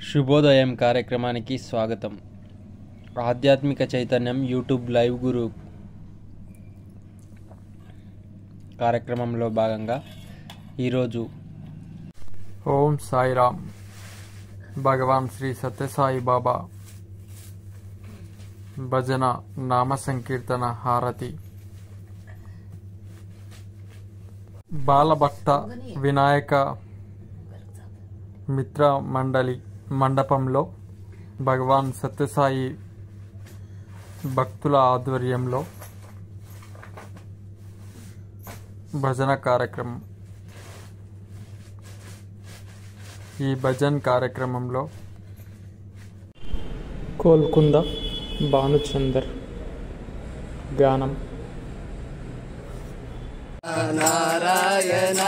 శుభోదయం కార్యక్రమానికి స్వాగతం. ఆధ్యాత్మిక చైతన్యం యూట్యూబ్ లైవ్ గురు కార్యక్రమంలో భాగంగా ఈరోజు ఓం సాయిరామ్. భగవాన్ శ్రీ సత్యసాయి బాబా భజన నామ సంకీర్తన హారతి. బాలభక్త వినాయక మిత్ర మండలి మండపంలో భగవాన్ సత్యసాయి భక్తుల ఆధ్వర్యంలో భజన కార్యక్రమం. ఈ భజన్ కార్యక్రమంలో కోల్కుంద భానుచందర్ గానం. నారాయణ